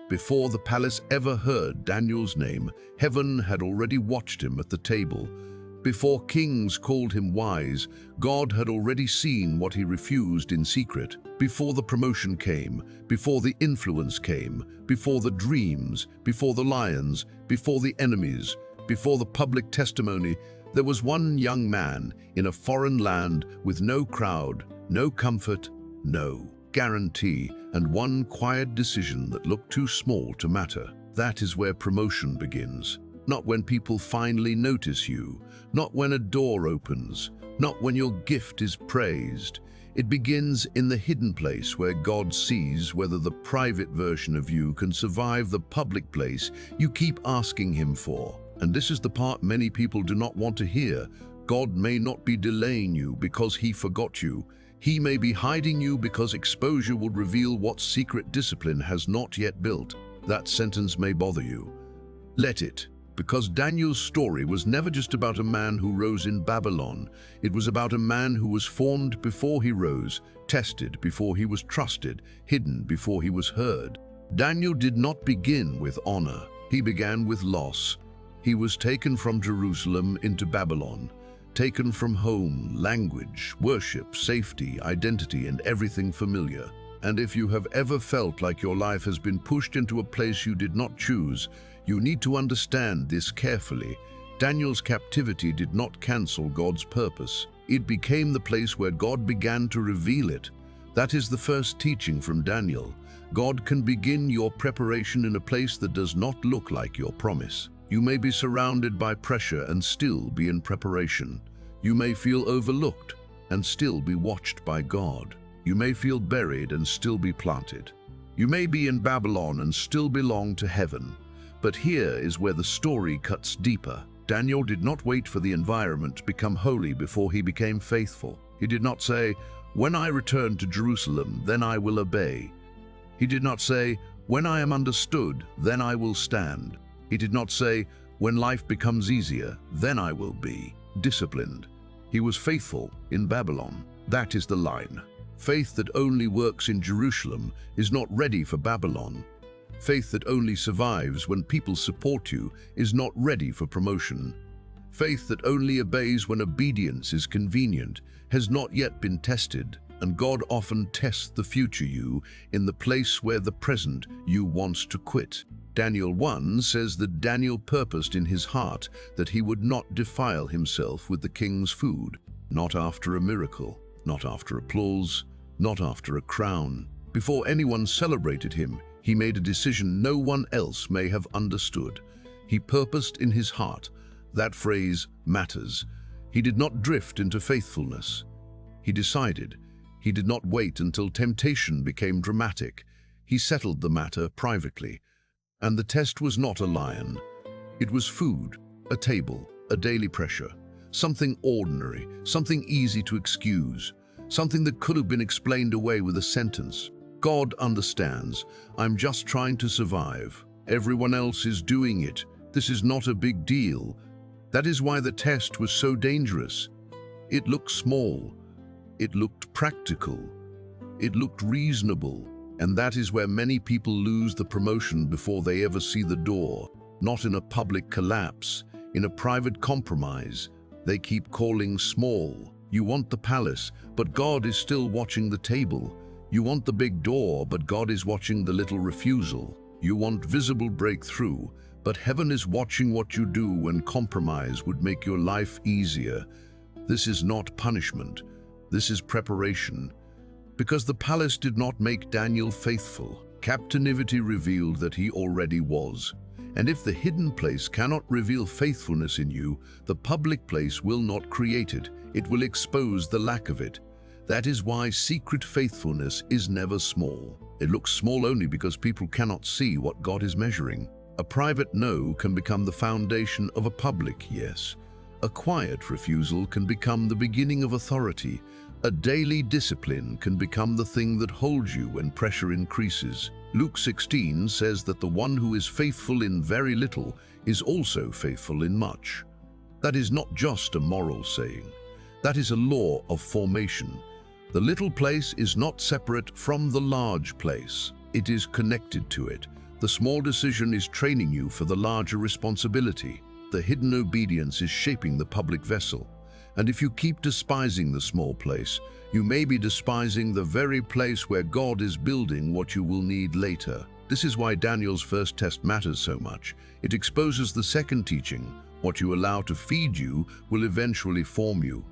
Before the palace ever heard Daniel's name, heaven had already watched him at the table. Before kings called him wise, God had already seen what he refused in secret. Before the promotion came, before the influence came, before the dreams, before the lions, before the enemies, before the public testimony, there was one young man in a foreign land with no crowd, no comfort, no guarantee, and one quiet decision that looked too small to matter. That is where promotion begins. Not when people finally notice you, not when a door opens, not when your gift is praised. It begins in the hidden place where God sees whether the private version of you can survive the public place you keep asking him for. And this is the part many people do not want to hear. God may not be delaying you because he forgot you. He may be hiding you because exposure will reveal what secret discipline has not yet built. That sentence may bother you. Let it. Because Daniel's story was never just about a man who rose in Babylon. It was about a man who was formed before he rose, tested before he was trusted, hidden before he was heard. Daniel did not begin with honor. He began with loss. He was taken from Jerusalem into Babylon, taken from home, language, worship, safety, identity, and everything familiar. And if you have ever felt like your life has been pushed into a place you did not choose, you need to understand this carefully. Daniel's captivity did not cancel God's purpose. It became the place where God began to reveal it. That is the first teaching from Daniel. God can begin your preparation in a place that does not look like your promise. You may be surrounded by pressure and still be in preparation. You may feel overlooked and still be watched by God. You may feel buried and still be planted. You may be in Babylon and still belong to heaven. But here is where the story cuts deeper. Daniel did not wait for the environment to become holy before he became faithful. He did not say, "When I return to Jerusalem, then I will obey." He did not say, "When I am understood, then I will stand." He did not say, "When life becomes easier, then I will be disciplined." He was faithful in Babylon. That is the line. Faith that only works in Jerusalem is not ready for Babylon. Faith that only survives when people support you is not ready for promotion. Faith that only obeys when obedience is convenient has not yet been tested, and God often tests the future you in the place where the present you wants to quit. Daniel 1 says that Daniel purposed in his heart that he would not defile himself with the king's food, not after a miracle, not after applause, not after a crown. Before anyone celebrated him, he made a decision no one else may have understood. He purposed in his heart. That phrase matters. He did not drift into faithfulness. He decided. He did not wait until temptation became dramatic. He settled the matter privately. And the test was not a lion. It was food, a table, a daily pressure, something ordinary, something easy to excuse, something that could have been explained away with a sentence. God understands. I'm just trying to survive. Everyone else is doing it. This is not a big deal. That is why the test was so dangerous. It looked small. It looked practical. It looked reasonable. And that is where many people lose the promotion before they ever see the door. Not in a public collapse, in a private compromise. They keep calling small. You want the palace, but God is still watching the table. You want the big door, but God is watching the little refusal. You want visible breakthrough, but heaven is watching what you do when compromise would make your life easier. This is not punishment. This is preparation. Because the palace did not make Daniel faithful, captivity revealed that he already was. And if the hidden place cannot reveal faithfulness in you, the public place will not create it. It will expose the lack of it. That is why secret faithfulness is never small. It looks small only because people cannot see what God is measuring. A private no can become the foundation of a public yes. A quiet refusal can become the beginning of authority. A daily discipline can become the thing that holds you when pressure increases. Luke 16 says that the one who is faithful in very little is also faithful in much. That is not just a moral saying. That is a law of formation. The little place is not separate from the large place. It is connected to it. The small decision is training you for the larger responsibility. The hidden obedience is shaping the public vessel. And if you keep despising the small place, you may be despising the very place where God is building what you will need later. This is why Daniel's first test matters so much. It exposes the second teaching. What you allow to feed you will eventually form you.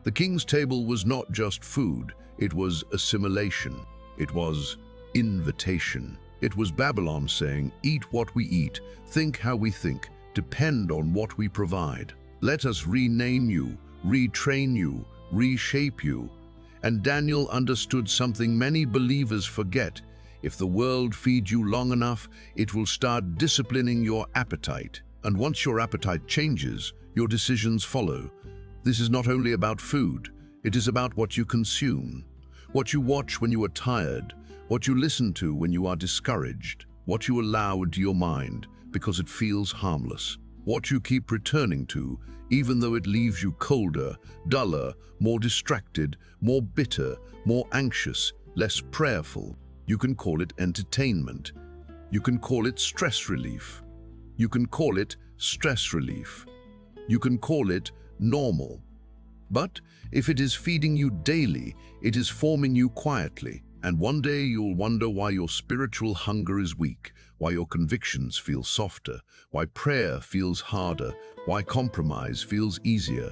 The king's table was not just food, it was assimilation. It was invitation. It was Babylon saying, eat what we eat, think how we think, depend on what we provide. Let us rename you, retrain you, reshape you. And Daniel understood something many believers forget. If the world feeds you long enough, it will start disciplining your appetite. And once your appetite changes, your decisions follow. This is not only about food, it is about what you consume, what you watch when you are tired, what you listen to when you are discouraged, what you allow into your mind because it feels harmless, what you keep returning to even though it leaves you colder, duller, more distracted, more bitter, more anxious, less prayerful. You can call it entertainment. You can call it stress relief. You can call it stress relief. You can call it normal. But if it is feeding you daily, it is forming you quietly. And one day you'll wonder why your spiritual hunger is weak, why your convictions feel softer, why prayer feels harder, why compromise feels easier.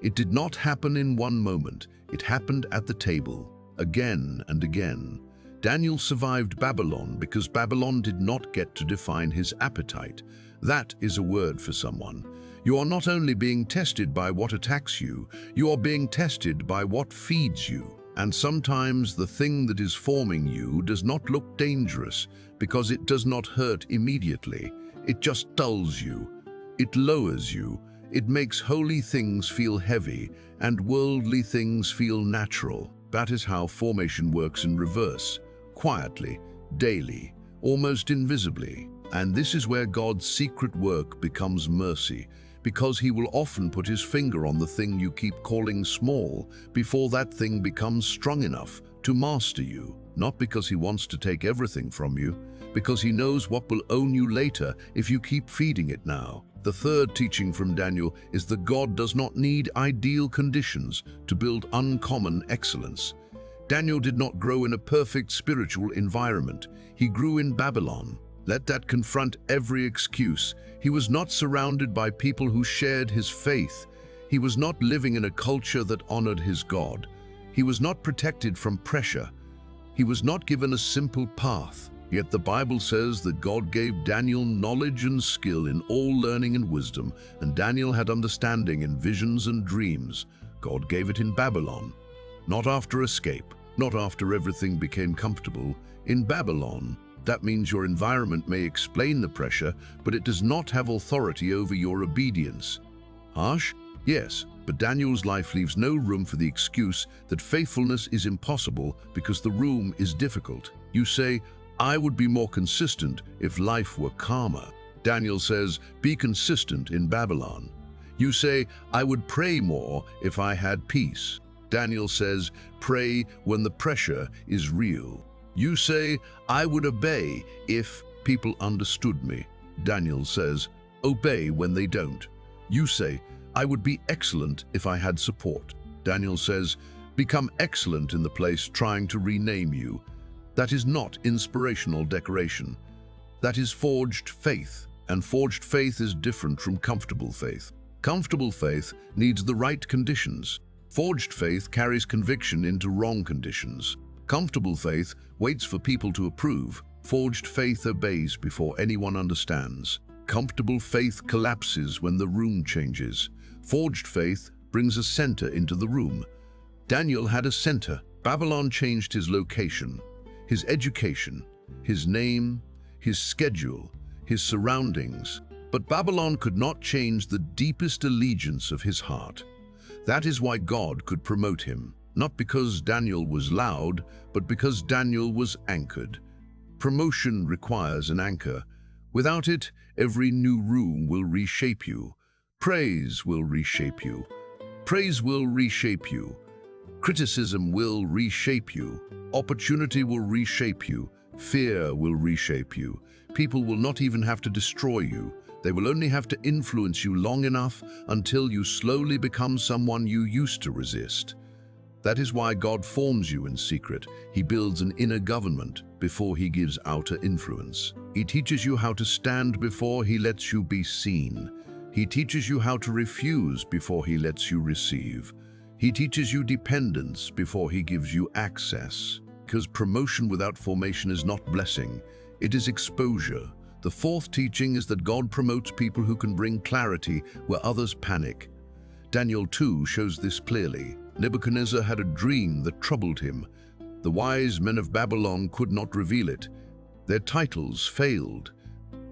It did not happen in one moment. It happened at the table, again and again. Daniel survived Babylon because Babylon did not get to define his appetite. That is a word for someone. You are not only being tested by what attacks you, you are being tested by what feeds you. And sometimes the thing that is forming you does not look dangerous because it does not hurt immediately. It just dulls you. It lowers you. It makes holy things feel heavy and worldly things feel natural. That is how formation works in reverse. Quietly, daily, almost invisibly. And this is where God's secret work becomes mercy, because he will often put his finger on the thing you keep calling small before that thing becomes strong enough to master you. Not because he wants to take everything from you, because he knows what will own you later if you keep feeding it now. The third teaching from Daniel is that God does not need ideal conditions to build uncommon excellence. Daniel did not grow in a perfect spiritual environment. He grew in Babylon. Let that confront every excuse. He was not surrounded by people who shared his faith. He was not living in a culture that honored his God. He was not protected from pressure. He was not given a simple path. Yet the Bible says that God gave Daniel knowledge and skill in all learning and wisdom, and Daniel had understanding in visions and dreams. God gave it in Babylon. Not after escape, not after everything became comfortable. In Babylon, that means your environment may explain the pressure, but it does not have authority over your obedience. Harsh? Yes, but Daniel's life leaves no room for the excuse that faithfulness is impossible because the room is difficult. You say, I would be more consistent if life were calmer. Daniel says, be consistent in Babylon. You say, I would pray more if I had peace. Daniel says, pray when the pressure is real. You say, I would obey if people understood me. Daniel says, obey when they don't. You say, I would be excellent if I had support. Daniel says, become excellent in the place trying to rename you. That is not inspirational decoration. That is forged faith, and forged faith is different from comfortable faith. Comfortable faith needs the right conditions. Forged faith carries conviction into wrong conditions. Comfortable faith waits for people to approve. Forged faith obeys before anyone understands. Comfortable faith collapses when the room changes. Forged faith brings a center into the room. Daniel had a center. Babylon changed his location, his education, his name, his schedule, his surroundings. But Babylon could not change the deepest allegiance of his heart. That is why God could promote him, not because Daniel was loud, but because Daniel was anchored. Promotion requires an anchor. Without it, every new room will reshape you. Praise will reshape you. Praise will reshape you. Criticism will reshape you. Opportunity will reshape you. Fear will reshape you. People will not even have to destroy you. They will only have to influence you long enough until you slowly become someone you used to resist. That is why God forms you in secret. He builds an inner government before he gives outer influence. He teaches you how to stand before he lets you be seen. He teaches you how to refuse before he lets you receive. He teaches you dependence before he gives you access. Because promotion without formation is not blessing, it is exposure. The fourth teaching is that God promotes people who can bring clarity where others panic. Daniel 2 shows this clearly. Nebuchadnezzar had a dream that troubled him. The wise men of Babylon could not reveal it. Their titles failed.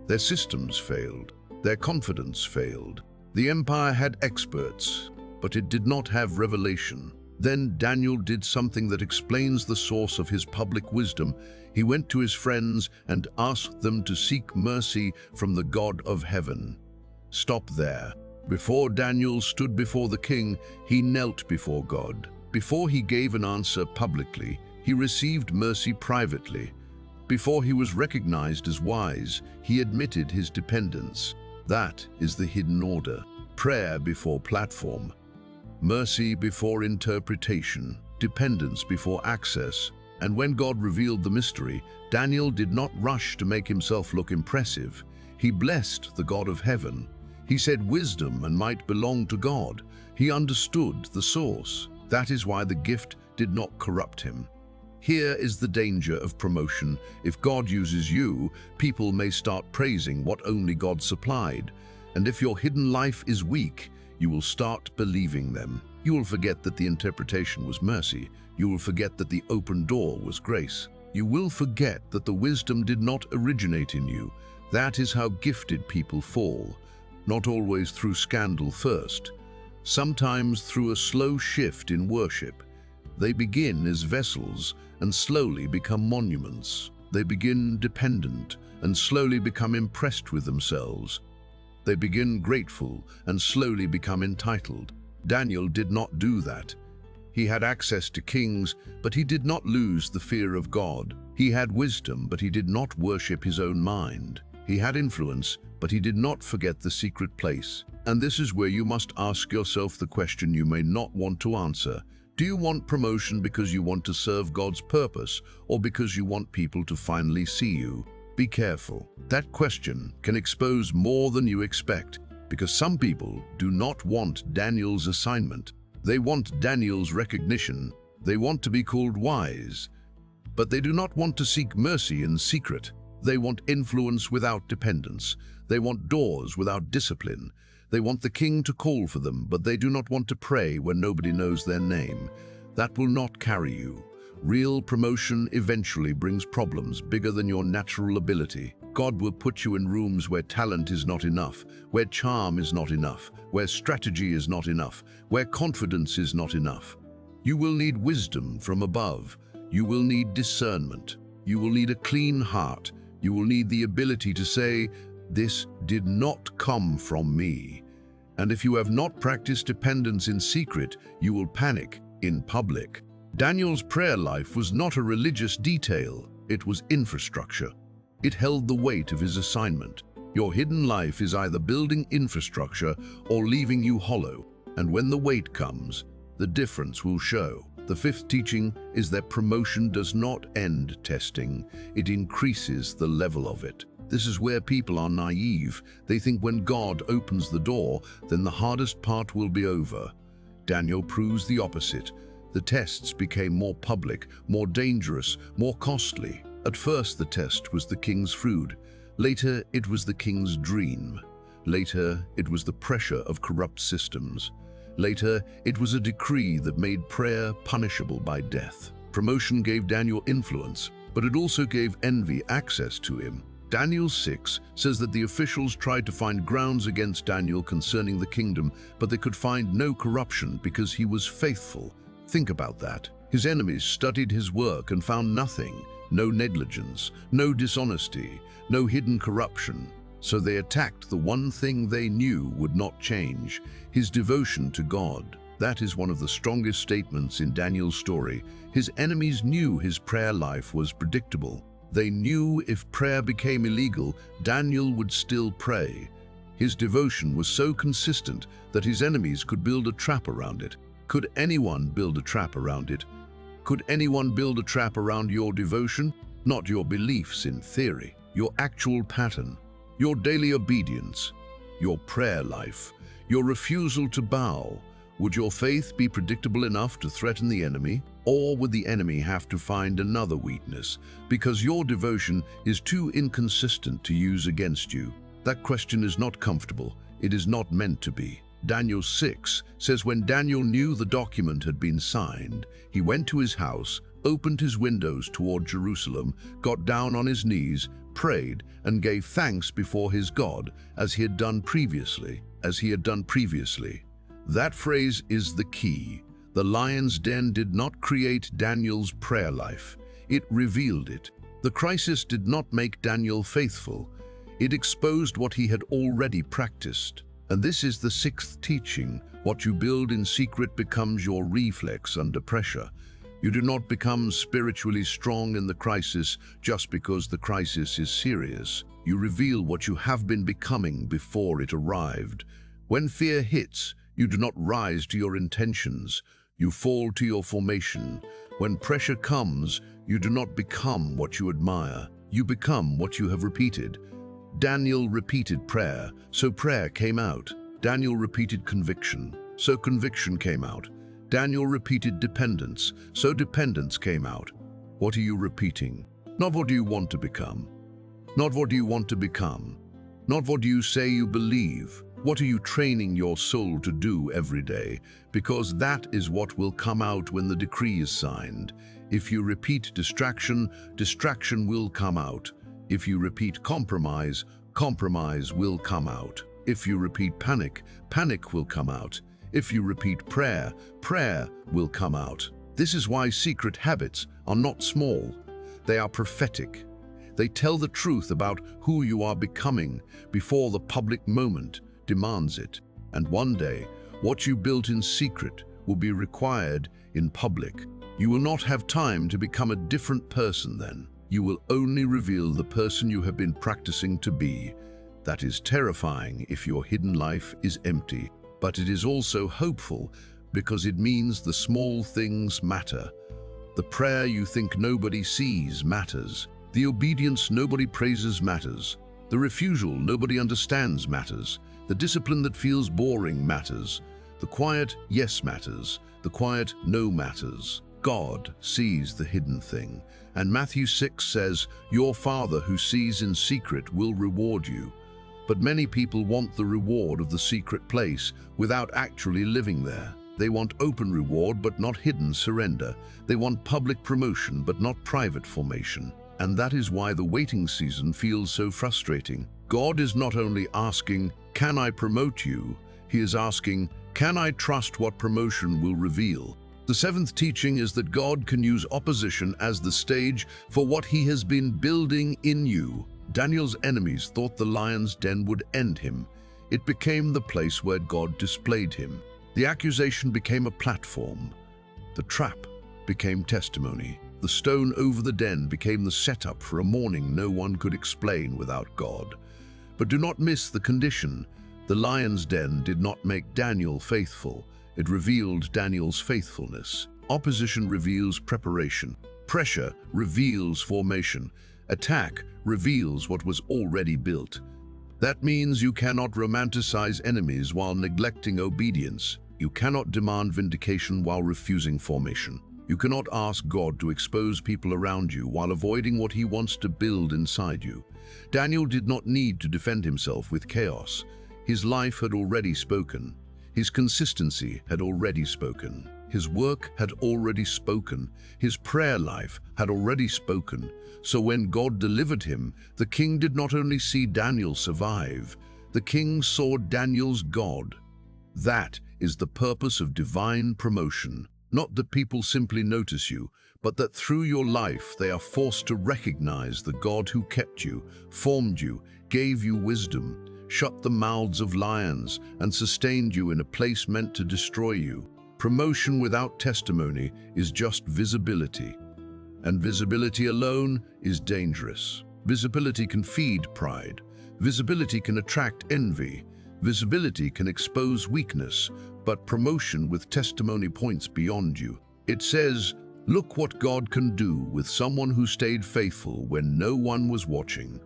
Their systems failed. Their confidence failed. The empire had experts, but it did not have revelation. Then Daniel did something that explains the source of his public wisdom. He went to his friends and asked them to seek mercy from the God of heaven. Stop there. Before Daniel stood before the king, he knelt before God. Before he gave an answer publicly, he received mercy privately. Before he was recognized as wise, he admitted his dependence. That is the hidden order. Prayer before platform. Mercy before interpretation, dependence before access. And when God revealed the mystery, Daniel did not rush to make himself look impressive. He blessed the God of heaven. He said wisdom and might belong to God. He understood the source. That is why the gift did not corrupt him. Here is the danger of promotion. If God uses you, people may start praising what only God supplied. And if your hidden life is weak, you will start believing them. You will forget that the interpretation was mercy. You will forget that the open door was grace. You will forget that the wisdom did not originate in you. That is how gifted people fall. Not always through scandal first. Sometimes through a slow shift in worship. They begin as vessels and slowly become monuments. They begin dependent and slowly become impressed with themselves. They begin grateful and slowly become entitled. Daniel did not do that. He had access to kings, but he did not lose the fear of God. He had wisdom, but he did not worship his own mind. He had influence, but he did not forget the secret place. And this is where you must ask yourself the question you may not want to answer. Do you want promotion because you want to serve God's purpose, or because you want people to finally see you? Be careful. That question can expose more than you expect, because some people do not want Daniel's assignment. They want Daniel's recognition. They want to be called wise, but they do not want to seek mercy in secret. They want influence without dependence. They want doors without discipline. They want the king to call for them, but they do not want to pray when nobody knows their name. That will not carry you. Real promotion eventually brings problems bigger than your natural ability. God will put you in rooms where talent is not enough, where charm is not enough, where strategy is not enough, where confidence is not enough. You will need wisdom from above. You will need discernment. You will need a clean heart. You will need the ability to say, "This did not come from me." And if you have not practiced dependence in secret, you will panic in public. Daniel's prayer life was not a religious detail, it was infrastructure. It held the weight of his assignment. Your hidden life is either building infrastructure or leaving you hollow, and when the weight comes, the difference will show. The fifth teaching is that promotion does not end testing, it increases the level of it. This is where people are naive. They think when God opens the door, then the hardest part will be over. Daniel proves the opposite. The tests became more public, more dangerous, more costly. At first the test was the king's food. Later it was the king's dream. Later it was the pressure of corrupt systems. Later it was a decree that made prayer punishable by death. Promotion gave Daniel influence, but it also gave envy access to him. Daniel 6 says that the officials tried to find grounds against Daniel concerning the kingdom, but they could find no corruption because he was faithful. Think about that. His enemies studied his work and found nothing, no negligence, no dishonesty, no hidden corruption. So they attacked the one thing they knew would not change, his devotion to God. That is one of the strongest statements in Daniel's story. His enemies knew his prayer life was predictable. They knew if prayer became illegal, Daniel would still pray. His devotion was so consistent that his enemies could build a trap around it. Could anyone build a trap around it? Could anyone build a trap around your devotion? Not your beliefs in theory, your actual pattern, your daily obedience, your prayer life, your refusal to bow. Would your faith be predictable enough to threaten the enemy? Or would the enemy have to find another weakness because your devotion is too inconsistent to use against you? That question is not comfortable. It is not meant to be. Daniel 6 says when Daniel knew the document had been signed, he went to his house, opened his windows toward Jerusalem, got down on his knees, prayed, and gave thanks before his God as he had done previously. That phrase is the key. The lion's den did not create Daniel's prayer life. It revealed it. The crisis did not make Daniel faithful. It exposed what he had already practiced. And this is the sixth teaching. What you build in secret becomes your reflex under pressure. You do not become spiritually strong in the crisis just because the crisis is serious. You reveal what you have been becoming before it arrived. When fear hits, you do not rise to your intentions. You fall to your formation. When pressure comes, you do not become what you admire. You become what you have repeated. Daniel repeated prayer, so prayer came out. Daniel repeated conviction, so conviction came out. Daniel repeated dependence, so dependence came out. What are you repeating? Not what do you want to become. Not what do you want to become. Not what do you say you believe. What are you training your soul to do every day? Because that is what will come out when the decree is signed. If you repeat distraction, distraction will come out. If you repeat compromise, compromise will come out. If you repeat panic, panic will come out. If you repeat prayer, prayer will come out. This is why secret habits are not small. They are prophetic. They tell the truth about who you are becoming before the public moment demands it. And one day, what you built in secret will be required in public. You will not have time to become a different person then. You will only reveal the person you have been practicing to be. That is terrifying if your hidden life is empty, but it is also hopeful because it means the small things matter. The prayer you think nobody sees matters. The obedience nobody praises matters. The refusal nobody understands matters. The discipline that feels boring matters. The quiet yes matters. The quiet no matters. God sees the hidden thing. And Matthew 6 says, "Your Father who sees in secret will reward you." But many people want the reward of the secret place without actually living there. They want open reward but not hidden surrender. They want public promotion but not private formation. And that is why the waiting season feels so frustrating. God is not only asking, "Can I promote you?" He is asking, "Can I trust what promotion will reveal?" The seventh teaching is that God can use opposition as the stage for what he has been building in you. Daniel's enemies thought the lion's den would end him. It became the place where God displayed him. The accusation became a platform. The trap became testimony. The stone over the den became the setup for a morning no one could explain without God. But do not miss the condition. The lion's den did not make Daniel faithful. It revealed Daniel's faithfulness. Opposition reveals preparation. Pressure reveals formation. Attack reveals what was already built. That means you cannot romanticize enemies while neglecting obedience. You cannot demand vindication while refusing formation. You cannot ask God to expose people around you while avoiding what he wants to build inside you. Daniel did not need to defend himself with chaos. His life had already spoken. His consistency had already spoken. His work had already spoken. His prayer life had already spoken. So when God delivered him, the king did not only see Daniel survive, the king saw Daniel's God. That is the purpose of divine promotion. Not that people simply notice you, but that through your life they are forced to recognize the God who kept you, formed you, gave you wisdom, shut the mouths of lions, and sustained you in a place meant to destroy you. Promotion without testimony is just visibility. And visibility alone is dangerous. Visibility can feed pride. Visibility can attract envy. Visibility can expose weakness, but promotion with testimony points beyond you. It says, "Look what God can do with someone who stayed faithful when no one was watching."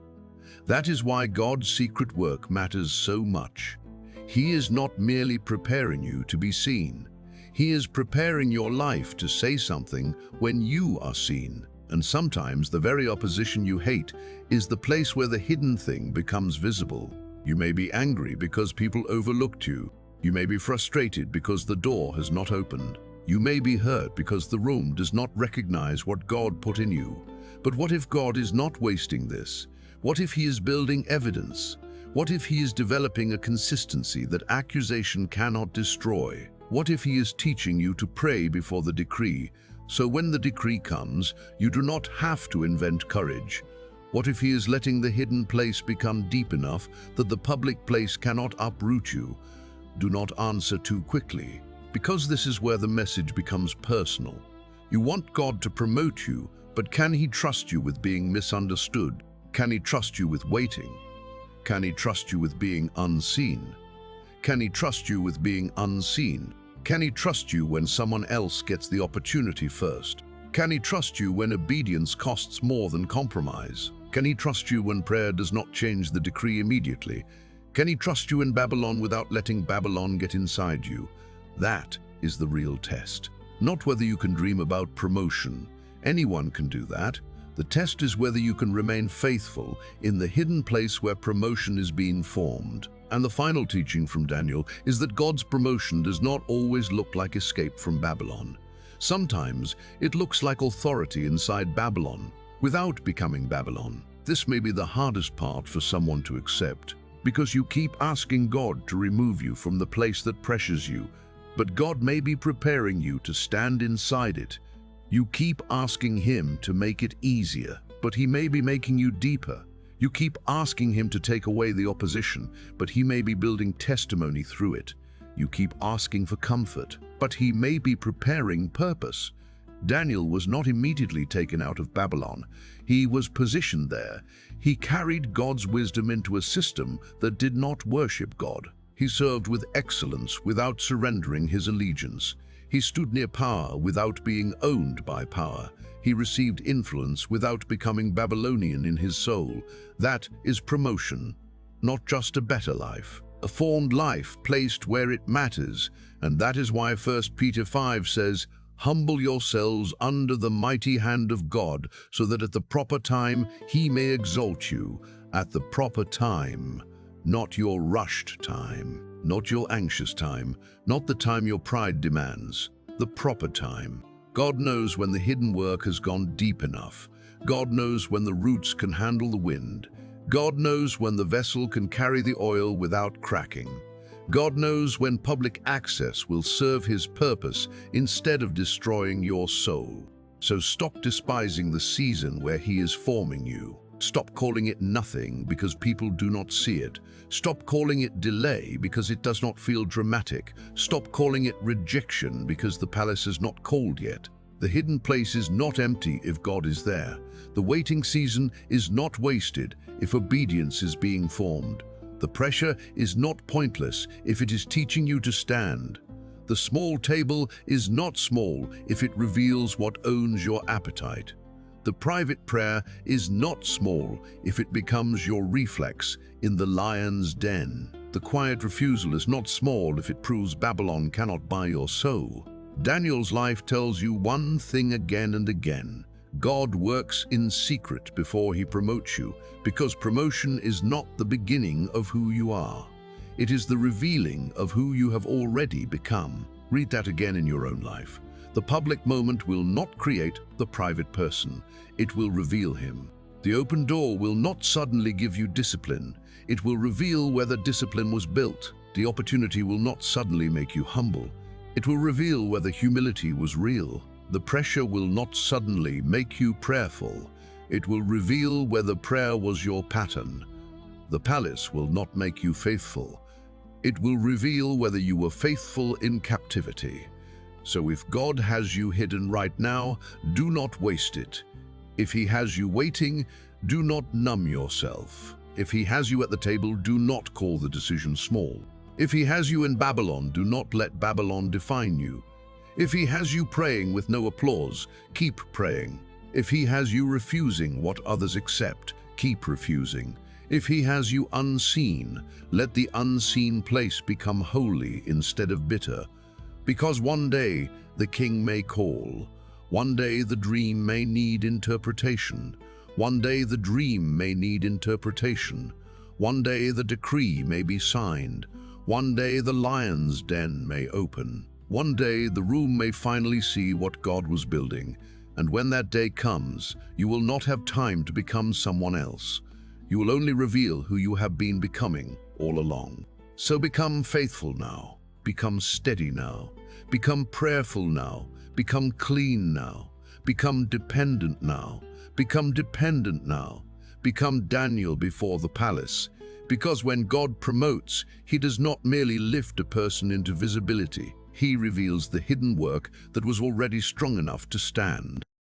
That is why God's secret work matters so much. He is not merely preparing you to be seen. He is preparing your life to say something when you are seen. And sometimes the very opposition you hate is the place where the hidden thing becomes visible. You may be angry because people overlooked you. You may be frustrated because the door has not opened. You may be hurt because the room does not recognize what God put in you. But what if God is not wasting this? What if He is building evidence? What if He is developing a consistency that accusation cannot destroy? What if He is teaching you to pray before the decree, so when the decree comes, you do not have to invent courage? What if He is letting the hidden place become deep enough that the public place cannot uproot you? Do not answer too quickly, because this is where the message becomes personal. You want God to promote you, but can He trust you with being misunderstood? Can He trust you with waiting? Can He trust you with being unseen? Can He trust you with being unseen? Can He trust you when someone else gets the opportunity first? Can He trust you when obedience costs more than compromise? Can He trust you when prayer does not change the decree immediately? Can He trust you in Babylon without letting Babylon get inside you? That is the real test. Not whether you can dream about promotion. Anyone can do that. The test is whether you can remain faithful in the hidden place where promotion is being formed. And the final teaching from Daniel is that God's promotion does not always look like escape from Babylon. Sometimes it looks like authority inside Babylon, without becoming Babylon. This may be the hardest part for someone to accept, because you keep asking God to remove you from the place that pressures you, but God may be preparing you to stand inside it. You keep asking Him to make it easier, but He may be making you deeper. You keep asking Him to take away the opposition, but He may be building testimony through it. You keep asking for comfort, but He may be preparing purpose. Daniel was not immediately taken out of Babylon. He was positioned there. He carried God's wisdom into a system that did not worship God. He served with excellence without surrendering his allegiance. He stood near power without being owned by power. He received influence without becoming Babylonian in his soul. That is promotion, not just a better life. A formed life placed where it matters, and that is why 1 Peter 5 says, "Humble yourselves under the mighty hand of God, so that at the proper time He may exalt you." At the proper time, not your rushed time, not your anxious time, not the time your pride demands, the proper time. God knows when the hidden work has gone deep enough. God knows when the roots can handle the wind. God knows when the vessel can carry the oil without cracking. God knows when public access will serve His purpose instead of destroying your soul. So stop despising the season where He is forming you. Stop calling it nothing because people do not see it. Stop calling it delay because it does not feel dramatic. Stop calling it rejection because the palace is not cold yet. The hidden place is not empty if God is there. The waiting season is not wasted if obedience is being formed. The pressure is not pointless if it is teaching you to stand. The small table is not small if it reveals what owns your appetite. The private prayer is not small if it becomes your reflex in the lion's den. The quiet refusal is not small if it proves Babylon cannot buy your soul. Daniel's life tells you one thing again and again. God works in secret before He promotes you, because promotion is not the beginning of who you are. It is the revealing of who you have already become. Read that again in your own life. The public moment will not create the private person. It will reveal him. The open door will not suddenly give you discipline. It will reveal whether discipline was built. The opportunity will not suddenly make you humble. It will reveal whether humility was real. The pressure will not suddenly make you prayerful. It will reveal whether prayer was your pattern. The palace will not make you faithful. It will reveal whether you were faithful in captivity. So if God has you hidden right now, do not waste it. If He has you waiting, do not numb yourself. If He has you at the table, do not call the decision small. If He has you in Babylon, do not let Babylon define you. If He has you praying with no applause, keep praying. If He has you refusing what others accept, keep refusing. If He has you unseen, let the unseen place become holy instead of bitter. Because one day the king may call. One day the dream may need interpretation. One day the dream may need interpretation. One day the decree may be signed. One day the lion's den may open. One day the room may finally see what God was building. And when that day comes, you will not have time to become someone else. You will only reveal who you have been becoming all along. So become faithful now. Become steady now. Become prayerful now. Become clean now. Become dependent now. Become dependent now. Become Daniel before the palace. Because when God promotes, He does not merely lift a person into visibility. He reveals the hidden work that was already strong enough to stand.